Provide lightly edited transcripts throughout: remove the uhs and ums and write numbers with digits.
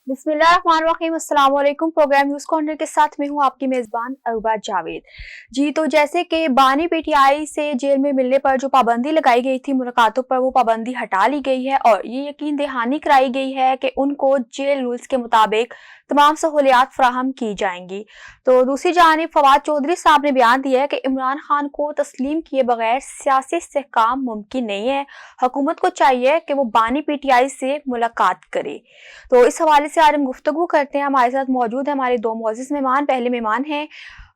बिस्मिल्लाहिर्रहमानिर्रहीम, अस्सलाम वालेकुम। प्रोग्राम न्यूज़ कॉर्नर के साथ मैं हूं आपकी मेज़बान अरबा जावेद। जी, तो जैसे कि बानी पीटीआई से जेल में मिलने पर जो पाबंदी लगाई गई थी मुलाकातों पर, वो पाबंदी हटा ली गई है और ये यकीन दहानी कराई गई है कि उनको जेल रूल्स के मुताबिक तमाम सहूलियात फराहम की जाएंगी। तो दूसरी जानिब फवाद चौधरी साहब ने बयान दिया है कि इमरान खान को तस्लीम किए बगैर सियासी इस्तेहकाम मुमकिन नहीं है। हुकूमत को चाहिए कि वो बानी पीटीआई से मुलाकात करे। तो इस हवाले से आज हम गुफ्तगू करते हैं। हमारे साथ मौजूद है हमारे दो मोअज़्ज़िज़ मेहमान। पहले मेहमान हैं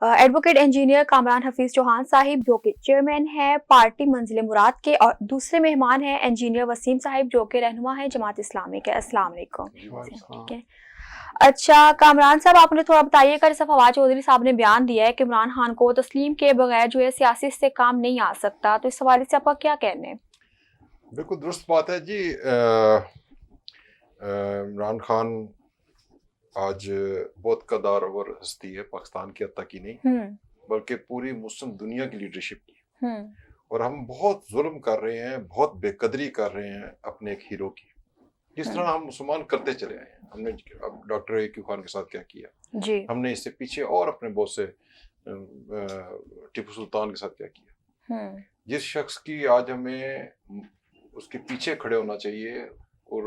एडवोकेट इंजीनियर कामरान हफीज चौहान साहिब, जो कि चेयरमैन है पार्टी मंजिल मुराद के, और दूसरे मेहमान हैं इंजीनियर वसीम साहिब, जो कि रहनुमा है जमात इस्लामी के। अस्सलाम वालेकुम। ठीक है। अच्छा कामरान साहब, आपने थोड़ा बताइएगा, जैसे फवाद चौधरी साहब ने बयान दिया है कि इमरान खान को तस्लीम के बगैर जो है सियासी से काम नहीं आ सकता, तो इस हवाले से आपका क्या कहना है? बिल्कुल दुरुस्त बात है जी। इमरान खान आज बहुत कदावर हस्ती है, पाकिस्तान की हद तक ही नहीं बल्कि पूरी मुस्लिम दुनिया की लीडरशिप की। और हम बहुत जुल्म कर रहे हैं, बहुत बेकदरी कर रहे हैं अपने एक हीरो की, जिस तरह हम मुसलमान करते चले आए हैं। हमने अब डॉक्टर AQ खान के साथ क्या किया जी। हमने, इससे पीछे और अपने बहुत से टीपू सुल्तान के साथ क्या किया। जिस शख्स की आज हमें उसके पीछे खड़े होना चाहिए और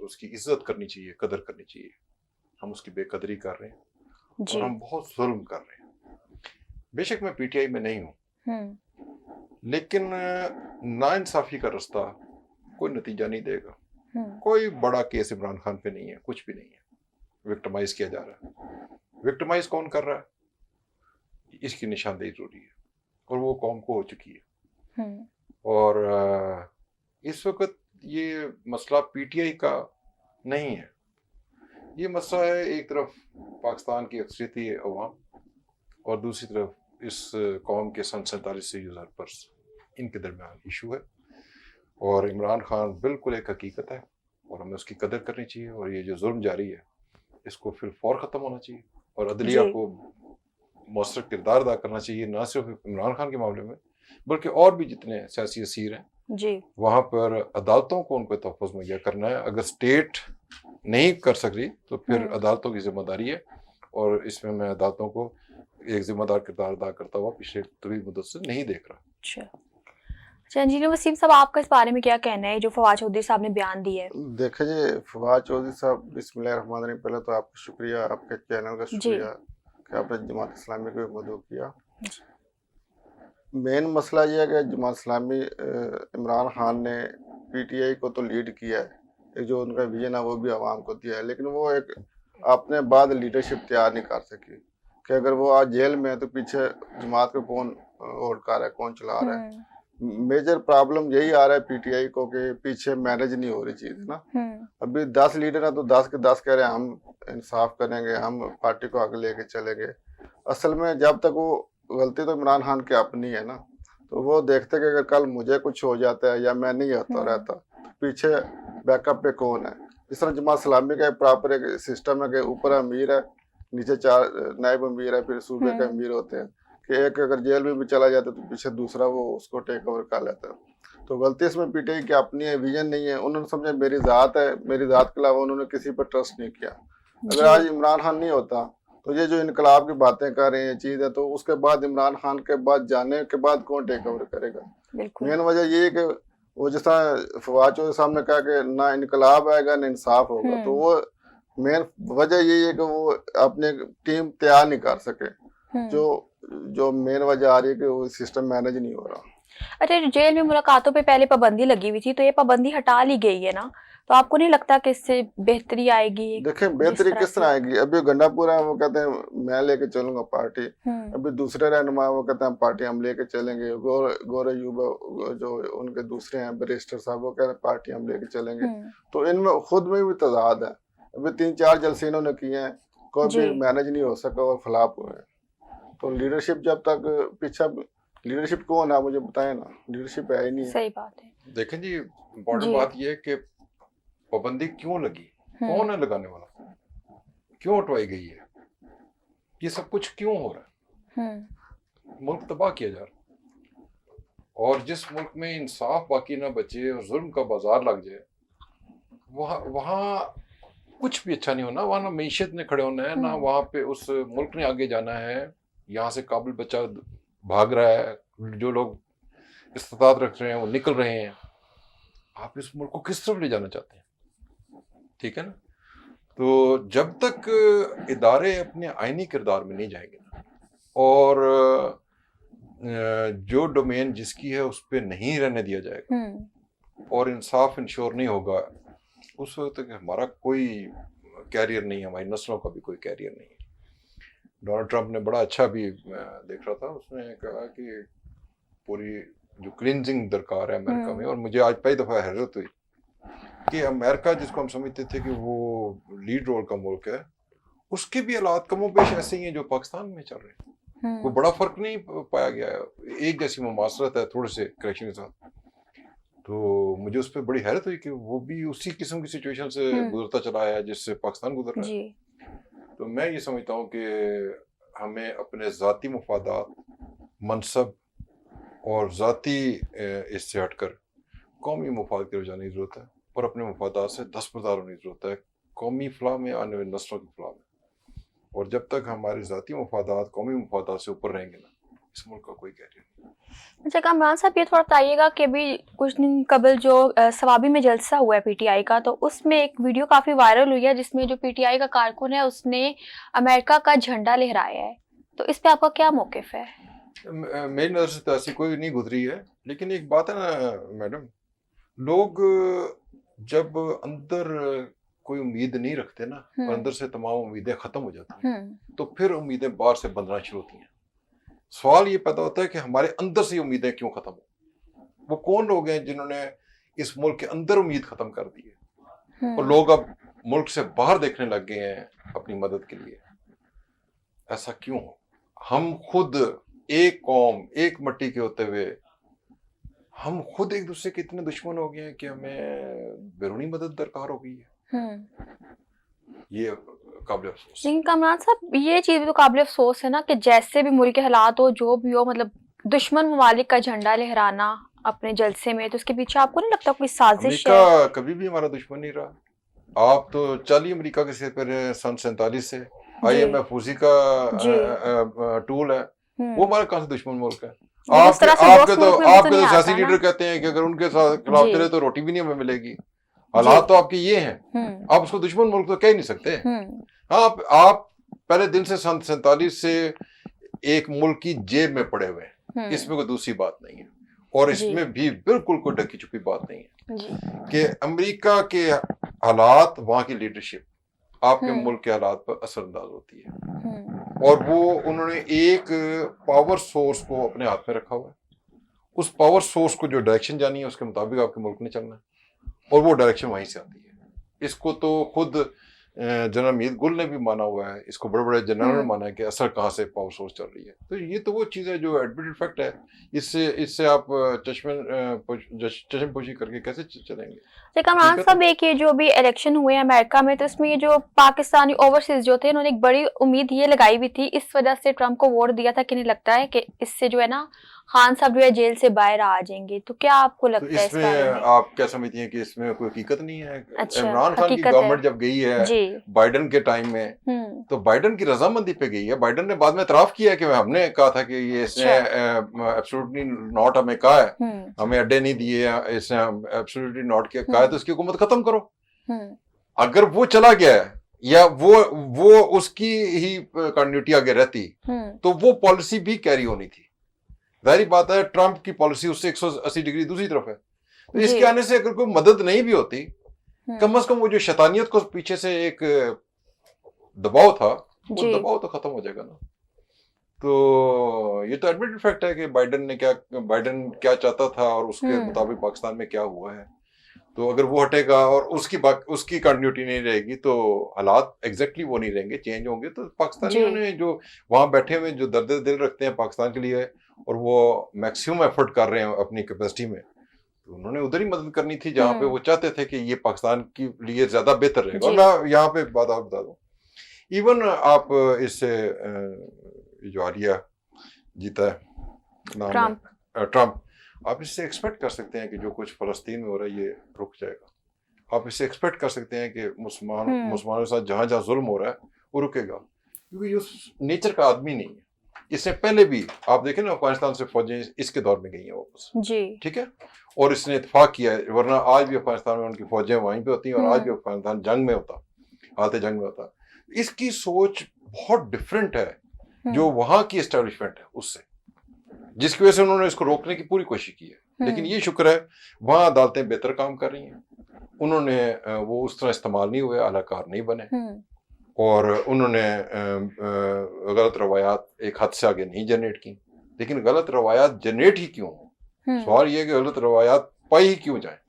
उसकी इज्जत करनी चाहिए, कदर करनी चाहिए, हम उसकी बेकदरी कर रहे हैं और हम बहुत जुल्म कर रहे हैं। बेशक मैं PTI में नहीं हूँ, लेकिन नाइंसाफी का रास्ता कोई नतीजा नहीं देगा। कोई बड़ा केस इमरान खान पे नहीं है, कुछ भी नहीं है। विक्टिमाइज किया जा रहा है। विक्टिमाइज कौन कर रहा है, इसकी निशानदेही जरूरी है और वो कौम को हो चुकी है। और इस वक्त ये मसला PTI का नहीं है, ये मसला है एक तरफ पाकिस्तान की अक्सरियती अवाम और दूसरी तरफ इस कौम के 47 यूजर पर, इनके दरमियान इशू है। और इमरान खान बिल्कुल एक हकीकत है और हमें उसकी कदर करनी चाहिए। और ये जो जुल्म जारी है इसको फिर फौर ख़त्म होना चाहिए और अदलिया को मौसर किरदार अदा करना चाहिए, ना सिर्फ इमरान खान के मामले में बल्कि और भी जितने सियासी असीर हैं जी, वहाँ पर अदालतों को उनको तहफ़्फ़ुज़ मुहैया करना है। अगर स्टेट नहीं कर सक रही तो फिर अदालतों की जिम्मेदारी है और इसमें मैं अदालतों को एक जिम्मेदार किरदार अदा करता हुआ पिछले तवील मुद्दत से नहीं देख रहा। अच्छा इंजीनियर वसीम साहब, आपका इस बारे में क्या कहना है जो फवाद चौधरी साहब ने बयान दिया है? देखिए जी, फवाद चौधरी साहब, बिस्मिल्लाहिर्रहमानिर्रहीम, पहले तो आपका शुक्रिया, आपके चैनल का शुक्रिया कि आपने जमात इस्लामी को मदद किया। मेन मसला ये है कि जमात इस्लामी इमरान खान ने PTI को तो लीड किया है, एक जो उनका विजन है वो भी आवाम को दिया है, लेकिन वो एक अपने बाद लीडरशिप तैयार नहीं कर सकी कि अगर वो आज जेल में है तो पीछे जमात को कौन होल्ड कर रहा है, कौन चला रहा है। मेजर प्रॉब्लम यही आ रहा है PTI को कि पीछे मैनेज नहीं हो रही चीज है ना। अभी 10 लीडर है तो 10 के 10 कह रहे हैं हम इंसाफ करेंगे, हम पार्टी को आगे लेके चलेंगे। असल में जब तक वो गलती तो इमरान खान की अपनी है ना, तो वो देखते कि अगर कल मुझे कुछ हो जाता है या मैं नहीं होता रहता तो पीछे बैकअप पे कौन है। इस तरह जमात इस्लामी का प्रॉपर एक सिस्टम है कि ऊपर अमीर है, नीचे 4 नायब अमीर है, फिर सूबे के अमीर होते हैं कि एक अगर जेल में भी चला जाता है तो पीछे दूसरा वो उसको टेक ओवर कर लेता है। तो गलती इसमें PTI की अपनी है, विजन नहीं है। उन्होंने समझा मेरी ज़ात है, मेरी ज़ात के अलावा उन्होंने किसी पर ट्रस्ट नहीं किया। अगर आज इमरान खान नहीं होता तो ये जो इनकलाब की बातें कर रहे हैं चीज़ है, तो उसके बाद इमरान खान के बाद जाने के बाद कौन टेक ओवर करेगा। मेन वजह ये है कि वो जैसा फवाद चौधरी साहब ने कहा कि ना इनकलाब आएगा ना इंसाफ होगा, तो वो मेन वजह यही है कि वो अपने टीम तैयार नहीं कर सके। जो मेन वजह आ रही है कि वो सिस्टम मैनेज नहीं हो रहा। अच्छा, जेल में मुलाकातों पे पहले पाबंदी लगी हुई थी, तो ये पाबंदी हटा ली गई है ना, तो आपको नहीं लगता कि इससे बेहतरी आएगी? देखिए बेहतरी किस तरह आएगी। अभी गंडापुरा वो कहते हैं मैं लेके चलूंगा पार्टी, अभी दूसरे रहनुमा वो कहते हैं पार्टी हम लेके चलेंगे। गौरव युवा जो उनके दूसरे हैं बैरिस्टर साहब, वो कह रहे हैं पार्टी हम लेके चलेंगे। तो इनमें खुद में भी तजाद है। अभी 3-4 जलसे इन्होंने किए हैं, कोई भी मैनेज नहीं हो सका और फ्लॉप हुए। तो लीडरशिप जब तक पीछा, लीडरशिप कौन है मुझे बताए ना, लीडरशिप है ही नहीं। सही बात है। देखें जी, इम्पोर्टेंट बात यह है कि पाबंदी क्यों लगी, कौन है लगाने वाला, क्यों उठवाई गई है, ये सब कुछ क्यों हो रहा है। मुल्क तबाह किया जा रहा है और जिस मुल्क में इंसाफ बाकी ना बचे और जुल्म का बाजार लग जाए वहाँ वहाँ कुछ भी अच्छा नहीं होना, वहाँ ना मीशत ने खड़े होना है, ना वहाँ पे उस मुल्क ने आगे जाना है। यहाँ से काबिल बच्चा भाग रहा है, जो लोग इस्तात रख रहे हैं वो निकल रहे हैं। आप इस मुल्क को किस तरफ ले जाना चाहते हैं? ठीक है ना। तो जब तक इदारे अपने आईनी किरदार में नहीं जाएंगे ना, और जो डोमेन जिसकी है उस पर नहीं रहने दिया जाएगा और इंसाफ इंश्योर नहीं होगा, उस वक्त तक हमारा कोई कैरियर नहीं है, हमारी नस्लों का भी कोई कैरियर नहीं है। डोनाल्ड ट्रंप ने बड़ा अच्छा भी देख रहा था, उसने कहा कि पूरी जो क्लिनजिंग दरकार है अमेरिका में, और मुझे आज पहली दफ़ा हैरत हुई कि अमेरिका जिसको हम समझते थे कि वो लीड रोल का मुल्क है, उसके भी हालात कमो पेश ऐसे ही हैं जो पाकिस्तान में चल रहे हैं। कोई बड़ा फर्क नहीं पाया गया है, एक जैसी मुमासरत है थोड़े से करेक्शन के साथ। तो मुझे उस पर बड़ी हैरत हुई कि वो भी उसी किस्म की सिचुएशन से गुजरता चला है जिससे पाकिस्तान गुजर रहा है। तो मैं ये समझता हूँ कि हमें अपने ज़ाती मफादात, मनसब और ज़ाती इससे हटकर कौमी मफाद की तरफ जाने की ज़रूरत है, और अपने मफादात से दस्तबरदार होने की ज़रूरत है कौमी फलाह में, आने वाली नस्लों की फलाह में। और जब तक हमारे ज़ाती मफादात कौमी मफादात से ऊपर रहेंगे ना, इस मुल्क का कोई कैरियर नहीं। अच्छा कामरान साहब, ये थोड़ा बताइएगा कि अभी कुछ दिन कबल जो सवाबी में जलसा हुआ है पीटीआई का, तो उसमें एक वीडियो काफ़ी वायरल हुई है जिसमें जो पीटीआई का कारकुन है उसने अमेरिका का झंडा लहराया है, तो इस पे आपका क्या मौक़िफ़ है? मेरी नज़र से तो ऐसी कोई नहीं गुजरी है, लेकिन एक बात है ना मैडम, लोग जब अंदर कोई उम्मीद नहीं रखते ना, और अंदर से तमाम उम्मीदें ख़त्म हो जाती हैं, तो फिर उम्मीदें बाहर से बंधना शुरू होती हैं। सवाल ये पैदा होता है कि हमारे अंदर से उम्मीदें क्यों खत्म हो? वो कौन लोग हैं जिन्होंने इस मुल्क के अंदर उम्मीद खत्म कर दी है, और लोग अब मुल्क से बाहर देखने लग गए हैं अपनी मदद के लिए? ऐसा क्यों हो? हम खुद एक कौम, एक मट्टी के होते हुए हम खुद एक दूसरे के इतने दुश्मन हो गए हैं कि हमें बैरूनी मदद दरकार हो गई है। ये काबिल अफसोस। लेकिन कामरान साहब, ये चीज़ भी तो काबिल अफसोस है ना कि जैसे भी मुल्क के हालात हो, जो भी हो, मतलब दुश्मन ममालिक का झंडा लहराना अपने जलसे में, तो उसके पीछे आपको नहीं लगता कोई साजिश है? अमेरिका कभी भी हमारा दुश्मन नहीं रहा। आप तो चलिए अमेरिका के सिर पर सन 47 से IMF उसी का टूल है, वो हमारा कहाँ से दुश्मन मुल्क है? आपके तो सियासी लीडर कहते हैं कि अगर उनके साथ खिलाफ चले तो रोटी भी नहीं हमें मिलेगी। हालात तो आपके ये हैं, आप उसको दुश्मन मुल्क तो कह ही नहीं सकते। आप पहले दिन से सन 47 से एक मुल्क की जेब में पड़े हुए हैं, इसमें कोई दूसरी बात नहीं है, और इसमें भी बिल्कुल कोई ढकी छुपी बात नहीं है कि अमेरिका के हालात, वहां की लीडरशिप आपके मुल्क के हालात पर असरअंदाज होती है, और वो उन्होंने एक पावर सोर्स को अपने हाथ में रखा हुआ है। उस पावर सोर्स को जो डायरेक्शन जानी है उसके मुताबिक आपके मुल्क ने चलना है, और वो डायरेक्शन वहीं से आती है। इसको तो खुद जनरल मीत गुल ने भी माना हुआ है, इसको बड़े बड़े जनरल ने माना है कि असर कहाँ से पावर सोर्स चल रही है। तो ये तो वो चीज़ है जो एडमिटेड फैक्ट है, इससे आप चश्मपोशी करके कैसे चलेंगे? कामरान साहब, एक ये जो भी इलेक्शन हुए हैं अमेरिका में, तो इसमें ये जो पाकिस्तानी ओवरसीज जो थे, उन्होंने एक बड़ी उम्मीद ये लगाई हुई थी, इस वजह से ट्रंप को वोट दिया था कि नहीं लगता है कि इससे जो है ना खान साहब जो है जेल से बाहर आ जाएंगे, तो क्या आपको लगता है इसमें? आप क्या समझती हैं कि इसमें कोई हकीकत नहीं है? अच्छा, इमरान खान की गवर्नमेंट जब गई है बाइडन के टाइम में, तो बाइडन की रजामंदी पे गई है। बाइडन ने बाद में इतराफ किया है कि हमने कहा था कि ये इसने एब्सोल्युटली नॉट हमें कहा है, हमें अड्डे नहीं दिए, इसने एब्सोल्युटली नॉट किया कहा है, तो इसकी हुकूमत खत्म करो। अगर वो चला गया है या वो उसकी ही कंटिन्यूटी आगे रहती, तो वो पॉलिसी भी कैरी होनी थी। जाहिर बात है ट्रंप की पॉलिसी उससे 180 डिग्री दूसरी तरफ है, तो इसके आने से अगर कोई मदद नहीं भी होती, कम से कम वो जो शैतानियत को पीछे से एक दबाव था, वो दबाव तो खत्म हो जाएगा ना। तो ये तो एडमिटेड फैक्ट है कि बाइडन क्या चाहता था और उसके मुताबिक पाकिस्तान में क्या हुआ है। तो अगर वो हटेगा और उसकी कंटिन्यूटी नहीं रहेगी, तो हालात एग्जैक्टली वो नहीं रहेंगे, चेंज होंगे। तो पाकिस्तानियों ने जो वहाँ बैठे हुए जो दर्द दिल रखते हैं पाकिस्तान के लिए, और वो मैक्सिमम एफर्ट कर रहे हैं अपनी कैपेसिटी में, तो उन्होंने उधर ही मदद करनी थी जहाँ पे वो चाहते थे कि ये पाकिस्तान के लिए ज्यादा बेहतर रहेगा। और मैं यहाँ पे एक बात आप बता दूं, इवन आप इससे जो हालिया जीता है ट्रंप, आप इससे एक्सपेक्ट कर सकते हैं कि जो कुछ फलस्तीन में हो रहा है ये रुक जाएगा। आप इससे एक्सपेक्ट कर सकते हैं कि मुसलमानों के साथ जहां जहां जुल्म हो रहा है वो रुकेगा, क्योंकि ये उस नेचर का आदमी नहीं है। इससे पहले भी आप देखें ना, अफगानिस्तान से फौजें इसके दौर में गई हैं वापस, जी, ठीक है, और इसने इत्तेफाक किया है, वरना आज भी अफगानिस्तान में उनकी फौजें वहीं पे होती हैं और आज भी अफगानिस्तान जंग में होता, हालत जंग में होता। इसकी सोच बहुत डिफरेंट है जो वहां की एस्टेब्लिशमेंट है उससे, जिसकी वजह से उन्होंने इसको रोकने की पूरी कोशिश की है। लेकिन ये शुक्र है वहां अदालतें बेहतर काम कर रही हैं, उन्होंने वो उस तरह इस्तेमाल नहीं हुए, अलाकार नहीं बने, और उन्होंने गलत रवायात एक हद से आगे नहीं जनरेट की। लेकिन गलत रवायात जनरेट ही क्यों हो, सवाल ये है कि गलत रवायात पाई ही क्यों जाए,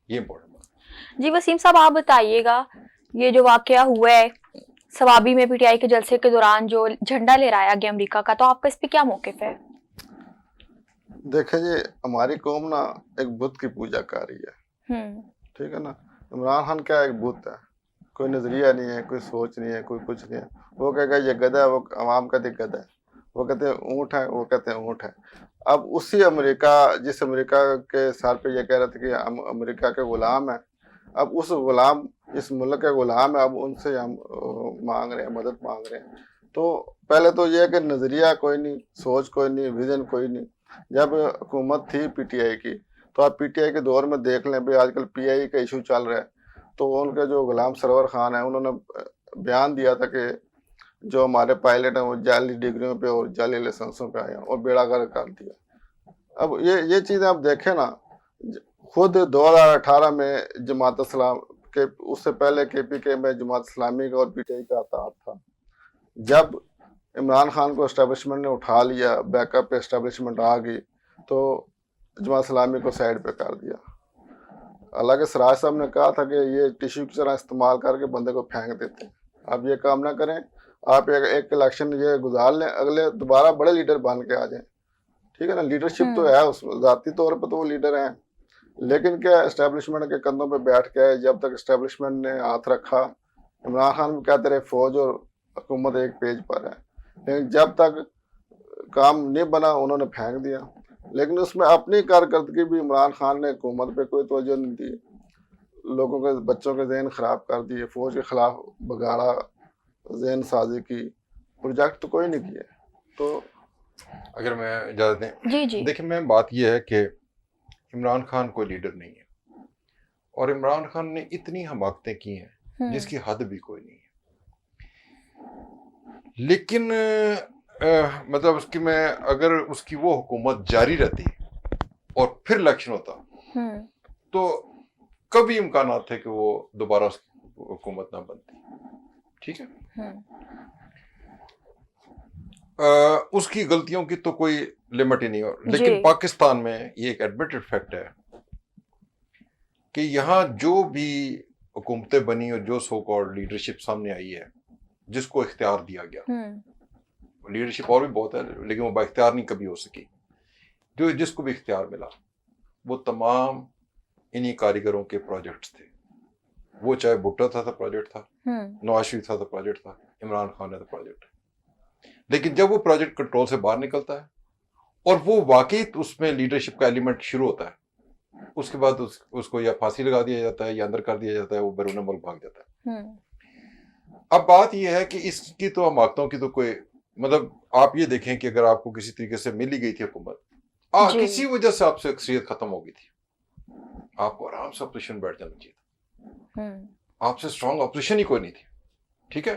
ये इम्पोर्टेंट बात। जी वसीम साहब आप बताइएगा, ये जो वाकया हुआ है सवाबी में पीटीआई के जलसे के दौरान जो झंडा लहराया गया अमेरिका का, तो आपका इस पे क्या मौकिफ है? देखिए जी, हमारी कौम ना एक बुत की पूजा कर रही है, ठीक है ना। इमरान खान क्या एक बुत है, कोई नजरिया नहीं है, कोई सोच नहीं है, कोई कुछ नहीं है। वो कहेगा ये गधा है, वो अवाम कहती गधा है, वो कहते हैं ऊँट है, वो कहते हैं ऊँट है। अब उसी अमेरिका, जिस अमेरिका के सर पे ये कह रहे थे कि हम अमेरिका के गुलाम हैं, अब उस गुलाम, इस मुल्क के गुलाम है, अब उनसे हम मांग रहे हैं, मदद मांग रहे हैं। तो पहले तो ये है कि नजरिया कोई नहीं, सोच कोई नहीं, विजन कोई नहीं। जब हुकूमत थी पीटीआई की, तो आप पीटीआई के दौर में देख लें भाई, आजकल पीआई का इशू चल रहा है, तो उनके जो गुलाम सरवर खान है उन्होंने बयान दिया था कि जो हमारे पायलट हैं वो जाली डिग्रियों पे और जाली लाइसेंसों पे आए हैं, और बेड़ा गर्क कर दिया। अब ये चीज़ें आप देखें ना, खुद 2018 में जमात इस्लाम के, उससे पहले केपीके में जमात इस्लामी का और पीटीआई का अताब था। जब इमरान खान को एस्टेब्लिशमेंट ने उठा लिया, बैकअप एस्टेब्लिशमेंट आ गई, तो जमात इस्लामी को साइड पे कर दिया। हालांकि सराज साहब ने कहा था कि ये टिश्यू की तरह इस्तेमाल करके बंदे को फेंक देते हैं। आप ये काम ना करें, आप एक इलेक्शन ये गुजार लें, अगले दोबारा बड़े लीडर बन के आ जाएं, ठीक है ना। लीडरशिप तो है उसमें, ज़ाती तौर पर तो वो लीडर हैं, लेकिन क्या एस्टेब्लिशमेंट के कंधों पे बैठ के जब तक एस्टेब्लिशमेंट ने हाथ रखा, इमरान खान भी कहते रहे फौज और हुकूमत एक पेज पर है, लेकिन जब तक काम नहीं बना उन्होंने फेंक दिया। लेकिन उसमें अपनी कारकर्दगी भी इमरान खान ने हुकूमत पे कोई तवज्जो नहीं दी, लोगों के बच्चों के जहन खराब कर दिए, फौज के खिलाफ बगाड़ा, जहन साजी की, प्रोजेक्ट तो कोई नहीं किए। तो अगर मैं इजाजत दें, जी जी, देखिए मैं बात यह है कि इमरान खान कोई लीडर नहीं है, और इमरान खान ने इतनी हमाकतें की हैं जिसकी हद भी कोई नहीं है। लेकिन मतलब उसकी, मैं अगर उसकी वो हुकूमत जारी रहती और फिर इलेक्शन होता तो कभी इम्कान थे कि वो दोबारा उसकी हुकूमत ना बनती, ठीक है। उसकी गलतियों की तो कोई लिमिट ही नहीं हो। लेकिन पाकिस्तान में ये एक एडमिटेड फैक्ट है कि यहाँ जो भी हुकूमतें बनी और जो सो कॉल्ड लीडरशिप सामने आई है, जिसको इख्तियार दिया गया, लीडरशिप और भी बहुत है लेकिन वो बाइख्तियार नहीं कभी हो सकी, जो जिसको भी इख्तियार मिला वो तमाम इन्हीं कारीगरों के प्रोजेक्ट्स थे। वो चाहे भुट्टो था तो प्रोजेक्ट था, नवाज शरीफ था तो प्रोजेक्ट था, इमरान खान है तो प्रोजेक्ट है। लेकिन जब वो प्रोजेक्ट कंट्रोल से बाहर निकलता है और वो वाकई उसमें लीडरशिप का एलिमेंट शुरू होता है, उसके बाद उसको या फांसी लगा दिया जाता है या अंदर कर दिया जाता है, वो बैरून मुल्क भाग जाता है। अब बात यह है कि इसकी तो हमाकतों की तो कोई मतलब, आप ये देखें कि अगर आपको किसी तरीके से मिल ही गई थी हुकूमत, किसी वजह से आपसे अक्सरियत खत्म हो गई थी, आपको आराम से ऑपोजिशन बैठ जाना चाहिए था। आपसे स्ट्रॉन्ग ऑपोजिशन ही कोई नहीं थी, ठीक है।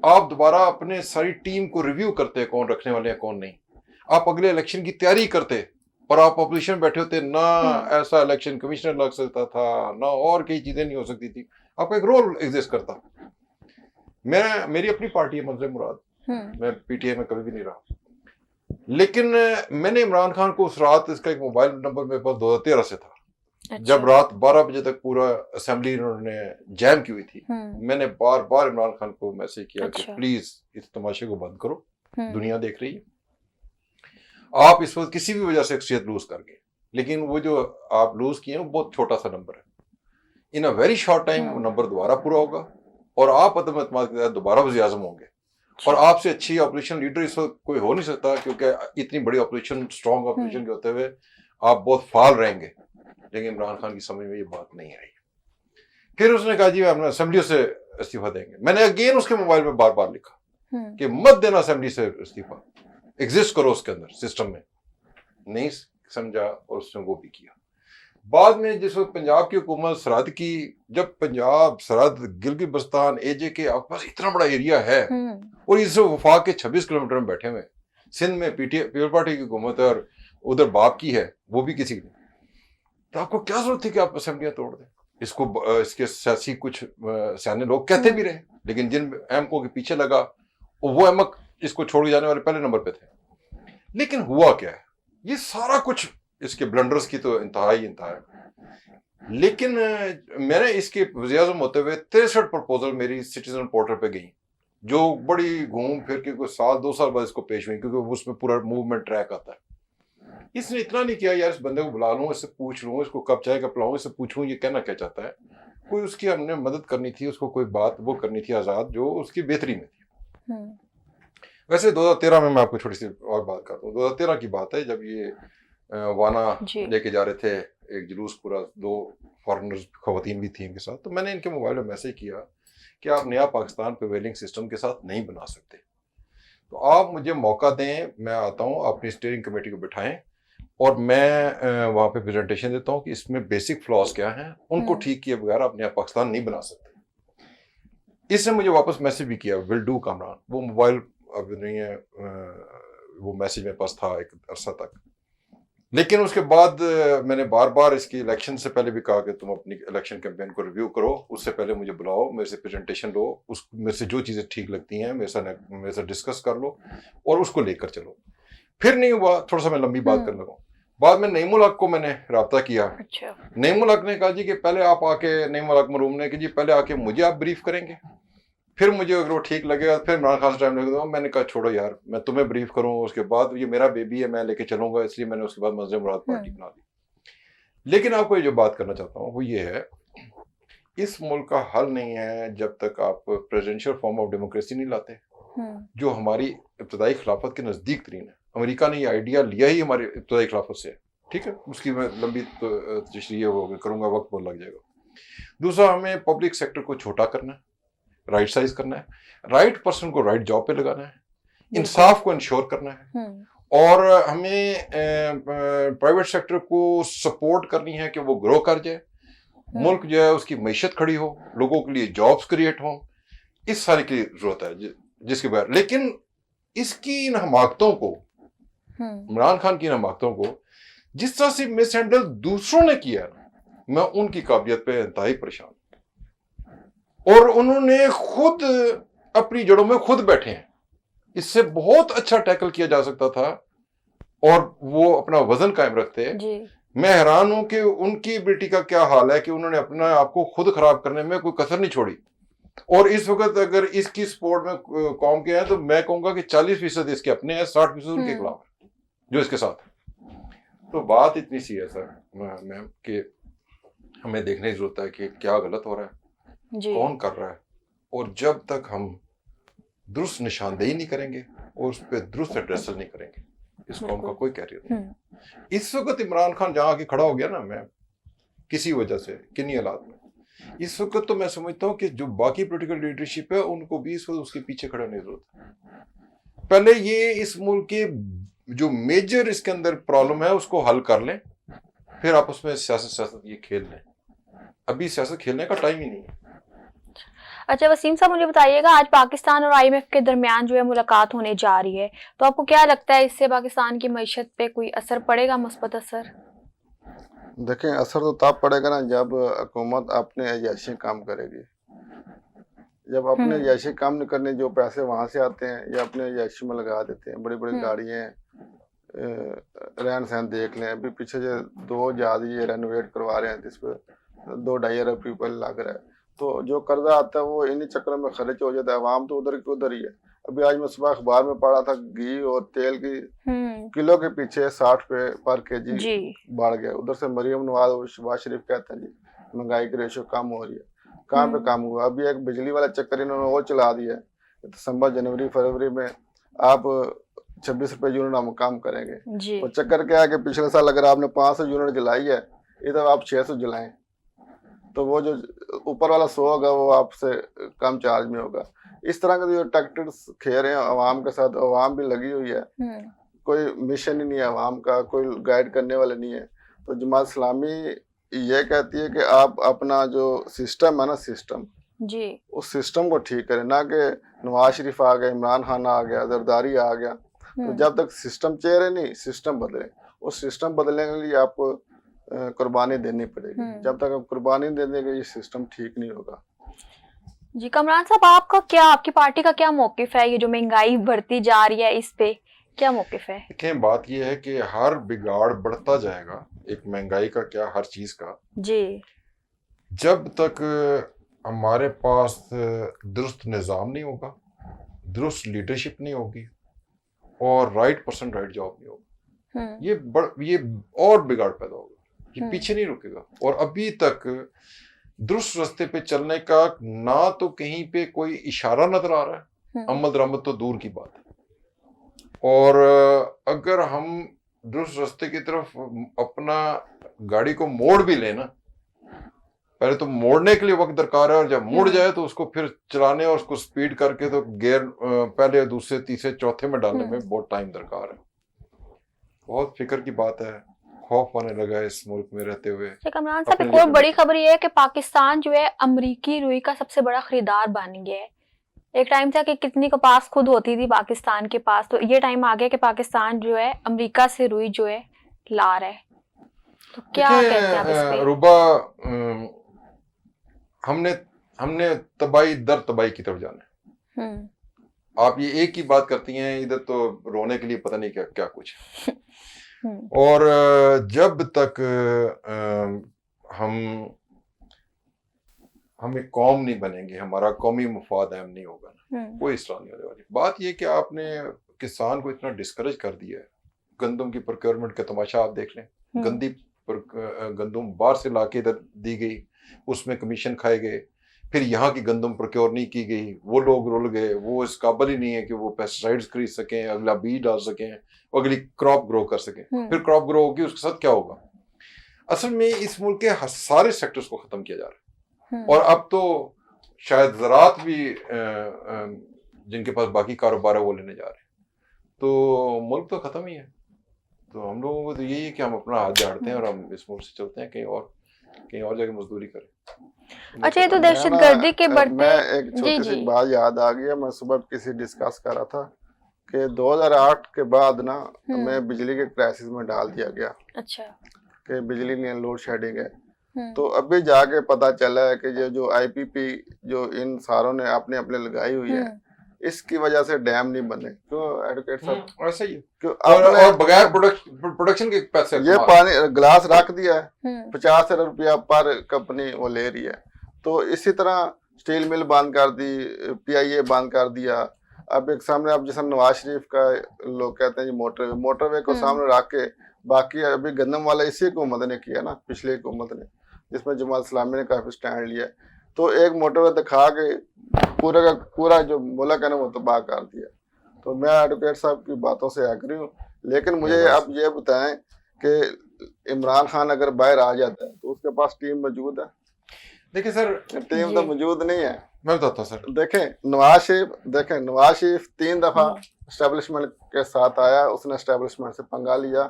आप दोबारा अपने सारी टीम को रिव्यू करते हैं, कौन रखने वाले हैं कौन नहीं। आप अगले इलेक्शन की तैयारी करते और आप ऑपोजिशन बैठे होते ना, ऐसा इलेक्शन कमिश्नर लग सकता था ना, और कई चीजें नहीं हो सकती थी, आपका एक रोल एग्जिस्ट करता। मेरी अपनी पार्टी है मंजर मुराद, मैं पीटीआई में कभी भी नहीं रहा, लेकिन मैंने इमरान खान को उस रात, इसका एक मोबाइल नंबर मेरे पास 2013 से था, जब रात 12 बजे तक पूरा असेंबली उन्होंने जैम की हुई थी, मैंने बार बार इमरान खान को मैसेज किया कि प्लीज इस तमाशे को बंद करो, दुनिया देख रही है, आप इस वक्त किसी भी वजह से शख्सियत लूज कर गए, लेकिन वो जो आप लूज किए वो बहुत छोटा सा नंबर है, इन अ वेरी शॉर्ट टाइम वो नंबर दोबारा पूरा होगा और आप अदम एतमाद के साथ दोबारा वज़ीर आज़म होंगे। और आपसे अच्छी ऑपरेशन लीडर इस वक्त कोई हो नहीं सकता, क्योंकि इतनी बड़ी ऑपरेशन, स्ट्रॉन्ग ऑपरेशन के होते हुए आप बहुत फाल रहेंगे। लेकिन इमरान खान की समझ में ये बात नहीं आई। फिर उसने कहा जी हम असेंबली से इस्तीफा देंगे। मैंने अगेन उसके मोबाइल पे बार बार लिखा कि मत देना असेंबली से इस्तीफा, एग्जिस्ट करो उसके अंदर सिस्टम में। नहीं समझा और उसने वो भी किया। बाद में जिस वक्त पंजाब की हुकूमत सरहद की, जब पंजाब सरहद गिलगित बल्तिस्तान एजे के पास इतना बड़ा एरिया है और इस वफाक के 26 किलोमीटर में बैठे हुए, सिंध में पीपल पार्टी की हुकूमत है और उधर बाप की है, वो भी किसी की, तो आपको क्या जरूरत थी कि आप असेंबलियां तोड़ दें? इसको इसके सियासी कुछ सियाने लोग कहते भी रहे, लेकिन जिन एमको के पीछे लगा वो अहमक इसको छोड़ के जाने वाले पहले नंबर पे थे। लेकिन हुआ क्या है, ये सारा कुछ इसके ब्लंडर्स की तो इंतहा है। लेकिन मैंने इसके वज़ीर-ए-आज़म होते हुए 63 प्रपोजल मेरी सिटीजन पोर्टल पे गई, जो बड़ी घूम फिर के कोई साल 2 साल बाद इसको पेश हुई, क्योंकि उसमें पूरा मूवमेंट ट्रैक आता है। इसने इतना नहीं किया यार इस बंदे को बुला लूँ, इससे पूछ लूँ, इसको कब चाय कब पिलाऊं, इससे पूछूं ये कहना क्या चाहता है। कोई उसकी हमने मदद करनी थी, उसको कोई बात वो करनी थी आज़ाद, जो उसकी बेहतरी में थी। वैसे 2013 में मैं आपको छोटी सी और बात करता हूँ। 2013 की बात है, जब ये वाना लेके जा रहे थे एक जुलूस पूरा, 2 फॉरेनर्स खवातीन भी थी इनके साथ, तो मैंने इनके मोबाइल में मैसेज किया कि आप नया पाकिस्तान प्रिवेलिंग सिस्टम के साथ नहीं बना सकते, तो आप मुझे मौका दें, मैं आता हूँ, अपनी स्टीयरिंग कमेटी को बिठाएं और मैं वहाँ पे प्रेजेंटेशन देता हूँ कि इसमें बेसिक फ्लॉज क्या हैं, उनको ठीक किए बगैर आप नया पाकिस्तान नहीं बना सकते। इसने मुझे वापस मैसेज भी किया, विल डू कामरान। वो मोबाइल अब नहीं है, वो मैसेज मेरे पास था एक अरसा तक। लेकिन उसके बाद मैंने बार बार इसकी इलेक्शन से पहले भी कहा कि तुम अपनी इलेक्शन कैंपेन को रिव्यू करो, उससे पहले मुझे बुलाओ, मेरे से प्रेजेंटेशन लो, उस मेरे से जो चीज़ें ठीक लगती हैं मेरे से डिस्कस कर लो और उसको लेकर चलो। फिर नहीं हुआ, थोड़ा सा मैं लंबी बात करने लगा। बाद में नईमुल हक को मैंने रब्ता किया। अच्छा। नईमुल हक ने कहा जी कि पहले आप आके, नईमुल हक मरूम ने कि जी पहले आके मुझे आप ब्रीफ करेंगे, फिर मुझे अगर वो ठीक लगेगा फिर इमरान खान से टाइम लगेगा। मैंने कहा छोड़ो यार, मैं तुम्हें ब्रीफ करूँ, उसके बाद ये मेरा बेबी है, मैं लेके चलूंगा, इसलिए मैंने उसके बाद मज़े मुराद पार्टी बना दी। लेकिन आपको ये जो बात करना चाहता हूँ वो ये है, इस मुल्क का हल नहीं है जब तक आप प्रेसिडेंशियल फॉर्म ऑफ डेमोक्रेसी नहीं लाते, जो हमारी इब्तदाई खिलाफत के नज़दीक तरीन है। अमेरिका ने ये आइडिया लिया ही हमारी इब्तदाई खिलाफत से, ठीक है, उसकी मैं लंबी तशरीह वो करूँगा, वक्त बहुत लग जाएगा। दूसरा, हमें पब्लिक सेक्टर को छोटा करना है, राइट साइज करना है, राइट पर्सन को राइट जॉब पे लगाना है, इंसाफ को इंश्योर करना है, और हमें प्राइवेट सेक्टर को सपोर्ट करनी है कि वो ग्रो कर जाए, मुल्क जो है उसकी मईशत खड़ी हो, लोगों के लिए जॉब्स क्रिएट हो, इस सारी की जरूरत है जिसके बारे। लेकिन इसकी इन हमाकतों को, इमरान खान की इन हमाकतों को जिस तरह से मिस हैंडल दूसरों ने किया, मैं उनकी काबिलियत पे इंतहाई परेशान। और उन्होंने खुद अपनी जड़ों में खुद बैठे हैं, इससे बहुत अच्छा टैकल किया जा सकता था और वो अपना वजन कायम रखते। मैं हैरान हूं कि उनकी एबिलिटी का क्या हाल है कि उन्होंने अपना आपको खुद खराब करने में कोई कसर नहीं छोड़ी। और इस वक्त अगर इसकी सपोर्ट में कौम के हैं तो मैं कहूंगा कि 40% इसके अपने हैं, 60% उनके खिलाफ है जो इसके साथ है। तो बात इतनी सी है सर मैम कि हमें देखने की जरूरत है कि क्या गलत हो रहा है, कौन कर रहा है, और जब तक हम दुरुस्त निशानदेही नहीं करेंगे और उस पर दुरुस्त एड्रेस नहीं करेंगे, इस कौम का कोई कैरियर नहीं। इस वक्त इमरान खान जहां आके खड़ा हो गया ना, मैं किसी वजह से, किन्हीं हालात में, इस वक्त तो मैं समझता हूँ कि जो बाकी पॉलिटिकल लीडरशिप है उनको भी इस वक्त उसके पीछे खड़े होने की जरूरत है। पहले ये इस मुल्क के जो मेजर इसके अंदर प्रॉब्लम है उसको हल कर लें, फिर आप उसमें सियासत ये खेल लें। अभी सियासत खेलने का टाइम ही नहीं है। अच्छा वसीम साहब, मुझे बताइएगा, आज पाकिस्तान और IMF के दरमियान जो है मुलाकात होने जा रही है, तो आपको क्या लगता है इससे पाकिस्तान की मईशत पे कोई असर पड़ेगा, मुस्बत असर? देखें, असर तो तब पड़ेगा ना जब हुकूमत अपने अयाशी काम करेगी। जब अपने अयाशी काम नहीं करने, जो पैसे वहां से आते हैं या अपने अयाशी में लगा देते हैं, बड़ी बड़ी गाड़ियाँ, रहन सहन देख लें। अभी पीछे जो 2 जहाज ये रेनोवेट करवा रहे हैं जिस पर 2-2.5 अरब रुपये लग रहा है, तो जो कर्जा आता है वो इन्हीं चक्कर में खर्च हो जाता है। अवाम तो उधर की उधर ही है। अभी आज मैं सुबह अखबार में पढ़ा था, घी और तेल की किलो के पीछे 60 रुपये पर केजी बढ़ गया। उधर से मरियम नवाज और शहबाज शरीफ कहते हैं जी महंगाई की रेशो कम हो रही है। कहाँ पे कम हुआ? अभी एक बिजली वाला चक्कर इन्होंने और चला दिया है, दिसंबर जनवरी फरवरी में आप 26 रुपये यूनिट हम काम करेंगे। और चक्कर क्या है कि पिछले साल अगर आपने 500 यूनिट जलाई है, इधर आप 600 जलाएं, तो वो जो ऊपर वाला 100 होगा वो आपसे कम चार्ज में होगा। इस तरह के जो टैक्टिक्स खेल रहे हैं अवाम के साथ, अवाम भी लगी हुई है, कोई मिशन ही नहीं है अवाम का, कोई गाइड करने वाले नहीं है। तो जमात इस्लामी ये कहती है कि आप अपना जो सिस्टम है ना, सिस्टम जी, उस सिस्टम को ठीक करें, ना कि नवाज शरीफ आ गया, इमरान खान आ गया, जरदारी आ गया। तो जब तक सिस्टम चेहरे नहीं, सिस्टम बदले। उस सिस्टम बदलने के लिए आपको कुर्बानी देनी पड़ेगी। जब तक आप कुर्बानी दे देंगे ये सिस्टम ठीक नहीं होगा। जी कमरान साहब, आपका क्या, आपकी पार्टी का क्या मौकिफ है, ये जो महंगाई बढ़ती जा रही है इस पे क्या मौकिफ है? देखें, बात ये है कि हर बिगाड़ बढ़ता जाएगा, एक महंगाई का क्या, हर चीज का जी। जब तक हमारे पास दुरुस्त निज़ाम नहीं होगा, दुरुस्त लीडरशिप नहीं होगी और राइट पर्सन राइट जॉब नहीं होगा, ये और बिगाड़ पैदा होगा, ये पीछे नहीं रुकेगा। और अभी तक दुरुस्त रास्ते पे चलने का ना तो कहीं पे कोई इशारा नजर आ रहा है, अमल दरामद तो दूर की बात है। और अगर हम दुरुस्त रास्ते की तरफ अपना गाड़ी को मोड़ भी लेना, पहले तो मोड़ने के लिए वक्त दरकार है, और जब मुड़ जाए तो उसको फिर चलाने और उसको स्पीड करके तो गियर पहले दूसरे तीसरे चौथे में डालने में बहुत टाइम दरकार है। बहुत फिक्र की बात है, खौफ आने लगा है इस मुल्क में रहते हुए। कमरान साहब, एक और बड़ी खबर ये है कि पाकिस्तान जो है अमरीकी रुई का सबसे बड़ा खरीदार बन गया है। एक टाइम था कि कितनी कपास खुद होती थी पाकिस्तान के पास, तो ये टाइम आ गया कि पाकिस्तान जो है अमेरिका से रुई जो है ला रहा है। तो क्या कहते हैं आप इस पे? रुबा, हमने तबाही दर तबाही की तरफ जाना है। आप ये एक ही बात करती हैं, इधर तो रोने के लिए पता नहीं क्या क्या कुछ। और जब तक हम एक कौम नहीं बनेंगे, हमारा कौमी मफाद अहम नहीं होगा ना, कोई इसरार नहीं होने वाली। बात ये कि आपने किसान को इतना डिस्करेज कर दिया है। गंदम की प्रोक्योरमेंट का तमाशा आप देख लें, गंदी गंदम बाहर से लाके इधर दी गई, उसमें कमीशन खाए गए, फिर यहाँ की गंदम प्रोक्योर नहीं की गई, वो लोग रुल गए, वो इस काबिल ही नहीं है कि वो पेस्टिसाइड्स खरीद सकें, अगला बीज डाल सकें, अगली क्रॉप ग्रो कर सकें। फिर क्रॉप ग्रो होगी, उसके साथ क्या होगा? असल में इस मुल्क के सारे सेक्टर्स को खत्म किया जा रहा है। और अब तो शायद ज़राअत भी जिनके पास बाकी कारोबार है वो लेने जा रहे हैं। तो मुल्क तो खत्म ही है। तो हम लोगों को तो यही है कि हम अपना हाथ झाड़ते हैं और हम इस मुल्क से चलते हैं, कहीं और जाके मजदूरी करें। अच्छा, ये तो दहशतगर्दी के बढ़ते, मैं एक छोटी सी बात याद आ गई, मैं सुबह किसी डिस्कस कर रहा था कि 2008 के बाद ना हमें बिजली के क्राइसिस में डाल दिया गया। अच्छा, कि बिजली नहीं, लोड शेडिंग है। तो अभी जाके पता चला है कि ये जो IPP जो इन सारों ने अपने अपने लगाई हुई है, इसकी वजह से डैम नहीं बने। क्यों एडवोकेट साहब? ऐसा ही है। और बगैर प्रोडक्शन के पैसे, ये पानी ग्लास रख दिया है, 50 रुपया पर कंपनी वो ले रही है। तो इसी तरह स्टील मिल बंद कर दी, PIA बंद कर दिया। अब एक सामने, अब जैसा नवाज शरीफ का लोग कहते हैं मोटरवे को सामने रख के, बाकी अभी गंदम वाला इसी हुकूमत ने किया ना, पिछली हुकूमत ने, जिसमें जमात इस्लामी ने काफी स्टैंड लिया। तो एक मोटरवे दिखा के पूरा का पूरा जो मुल्क है ना वो तबाह कर दिया। तो मैं एडवोकेट साहब की बातों से एग्री हूँ, लेकिन मुझे आप ये बताएं कि इमरान खान अगर बाहर आ जाता है तो उसके पास टीम मौजूद है? देखिए सर, टीम तो मौजूद नहीं है। मैं बताता हूँ सर, देखें नवाज शरीफ 3 दफा एस्टेब्लिशमेंट के साथ आया, उसने एस्टेब्लिशमेंट से पंगा लिया,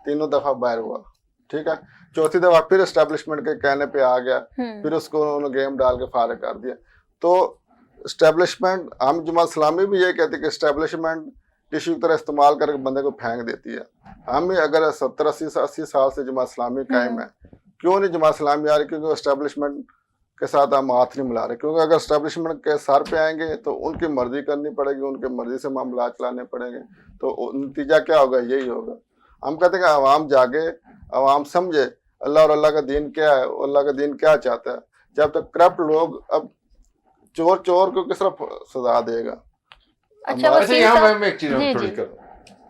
3 दफा बाहर हुआ, ठीक है। 4थी दफा फिर एस्टेब्लिशमेंट के कहने पे आ गया, फिर उसको उन्होंने गेम डाल के फारिग कर दिया। तो एस्टेब्लिशमेंट, हम जमात इस्लामी भी ये कहते हैं कि एस्टेब्लिशमेंट टिश्यू की तरह इस्तेमाल करके बंदे को फेंक देती है। हम भी अगर 70-80 साल से जमात इस्लामी कायम है, क्यों नहीं जमात इस्लामी आ रही? क्योंकि एस्टेब्लिशमेंट के साथ हम हाथ नहीं मिला रहे। क्योंकि अगर एस्टेब्लिशमेंट के सर पे आएंगे तो उनकी मर्जी करनी पड़ेगी, उनकी मर्जी से मामला चलाने पड़ेंगे, तो नतीजा क्या होगा? यही होगा। हम कहते हैं कि आवाम जागे, आवाम समझे अल्लाह और अल्लाह का दीन क्या है, अल्लाह का दीन क्या चाहता है। जब तक करप्ट लोग, अब चोर को किस तरह सजा देगा? अच्छा, यहाँ मैं एक चीज थोड़ी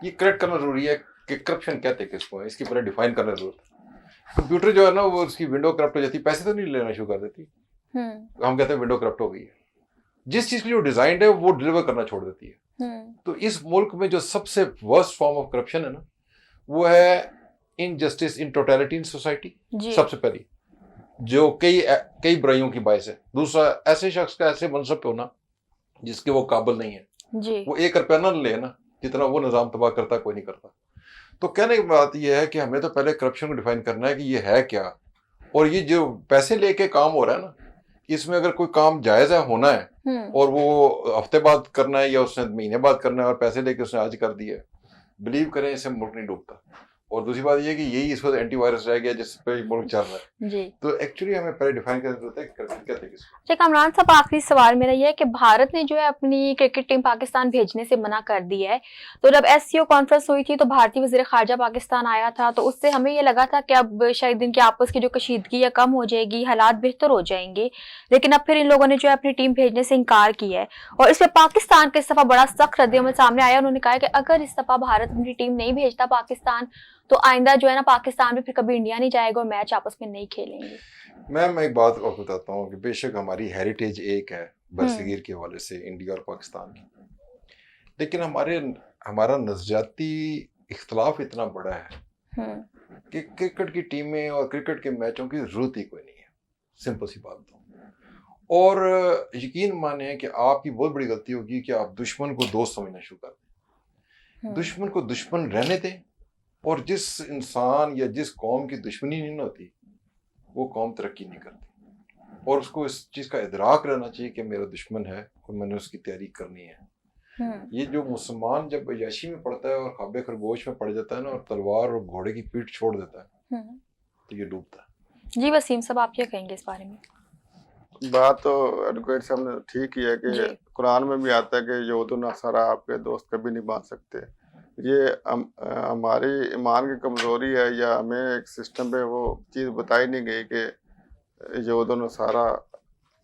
ये करेक्ट करना जरूरी है कि करप्शन कहते हैं किसको है, इसकी पूरा डिफाइन करना जरूरत है। कंप्यूटर जो है ना, वो उसकी विंडो करप्ट हो जाती है, पैसे तो नहीं लेना शुरू कर देती, हम कहते हैं विंडो करप्ट हो गई है। जिस चीज के लिए डिजाइंड है वो डिलीवर करना छोड़ देती है। तो इस मुल्क में जो सबसे वर्स्ट फॉर्म ऑफ करप्शन है ना, वो है injustice in totality in society. सबसे पहली जो कई बुराइयों की बायस है। दूसरा, ऐसे शख्स का ऐसे मनसब पे होना जिसके वो काबिल नहीं है जी। वो 1 रुपया ना ले ना, जितना वो निज़ाम तबाह करता कोई नहीं करता। तो कहने की बात यह है कि हमें तो पहले करप्शन को डिफाइन करना है कि ये है क्या, और ये जो पैसे लेके काम हो रहा है ना, इसमें अगर कोई काम जायज़ है, होना है, और वो हफ्ते बाद करना है या उसने महीने बाद करना है और पैसे लेके उसने आज कर दिया है, बिलीव करें इससे मुल्क नहीं डूबता। और दूसरी बात ये है कि यही इस वक्त एंटीवायरस रह गया जिस पे मुल्क चल रहा है। जी। तो एक्चुअली हमें पहले डिफाइन करना होता है कि करप्शन क्या है किसको। अच्छा कामरान साहब, आखिरी सवाल मेरा ये है कि भारत ने जो है अपनी क्रिकेट टीम पाकिस्तान भेजने से मना कर दिया है। तो जब एससीओ कॉन्फ्रेंस हुई थी तो भारतीय वज़ीर ख़ारजा पाकिस्तान आया था, तो उससे हमें ये लगा था कि अब शायद इनके आपस की जो कशीदगी है कम हो जाएगी, हालात बेहतर हो जाएंगे, लेकिन अब फिर इन लोगों ने जो है अपनी टीम भेजने से इनकार किया है। और इस पर पाकिस्तान का इस दफ़ा बड़ा सख्त रद्द-ए-अमल सामने आया। उन्होंने कहा कि अगर इस दफ़ा भारत अपनी टीम नहीं भेजता पाकिस्तान, तो आइंदा जो है ना पाकिस्तान भी फिर कभी इंडिया नहीं जाएगा और मैच आपस में नहीं खेलेंगे। मैं एक बात आपको बताता हूँ कि बेशक हमारी हेरिटेज एक है बरसगीर के हवाले से इंडिया और पाकिस्तान की, लेकिन हमारा नज़रियाती इख्तलाफ इतना बड़ा है कि क्रिकेट की टीमें और क्रिकेट के मैचों की ज़रूरत ही कोई नहीं है। सिंपल सी बात तो। और यकीन माने कि आपकी बहुत बड़ी गलती होगी कि आप दुश्मन को दोस्त समझना शुरू कर दें। दुश्मन को दुश्मन रहने दें, और जिस इंसान या जिस कौम की दुश्मनी नहीं होती वो कौम तरक्की नहीं करती। और उसको इस चीज़ का इदराक रहना चाहिए कि मेरा दुश्मन है और मैंने उसकी तैयारी करनी है। ये जो मुसलमान जब अय्याशी में पड़ता है और ख्वाबे खरगोश में पड़ जाता है ना, और तलवार और घोड़े की पीठ छोड़ देता है, तो ये डूबता है। जी वसीम साहब, आप क्या कहेंगे इस बारे में? बात तो एडवोकेट साहब ने ठीक ही है कि कुरान में भी आता है कि यहूद नसारा आपके दोस्त कभी नहीं बन सकते। ये हमारी ईमान की कमज़ोरी है, या हमें एक सिस्टम पे वो चीज़ बताई नहीं गई कि यहूद नसारा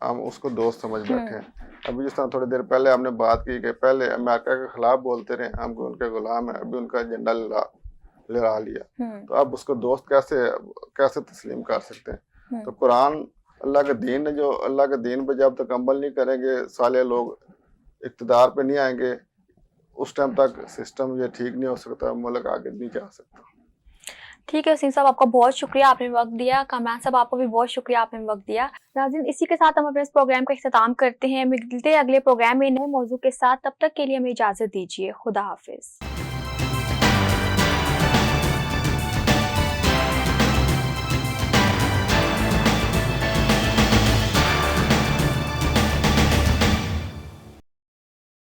हम उसको दोस्त समझ बैठे हैं। अभी जिस तरह थोड़ी देर पहले हमने बात की कि पहले अमेरिका के खिलाफ बोलते रहे, हम उनके गुलाम हैं, अभी उनका एजेंडा लड़ा लिया, तो अब उसको दोस्त कैसे तस्लीम कर सकते हैं? तो कुरान अल्लाह के दीन है, जो अल्लाह के दीन पे जब तक अमल नहीं करेंगे, साले लोग इक़्तिदार पे नहीं आएंगे, उस टाइम तक सिस्टम ये ठीक नहीं हो सकता, मुल्क आगे नहीं जा सकता। ठीक है वसीम साहब, आपका बहुत शुक्रिया, आपने वक्त दिया। कामरान साहब, आपको भी बहुत शुक्रिया, आपने वक्त दिया। नाज़रीन, इसी के साथ हम अपने इस प्रोग्राम का इख्तिताम करते हैं। मिलते हैं अगले प्रोग्राम में नए मौजू के साथ। तब तक के लिए हमें इजाज़त दीजिए। खुदा हाफिज़।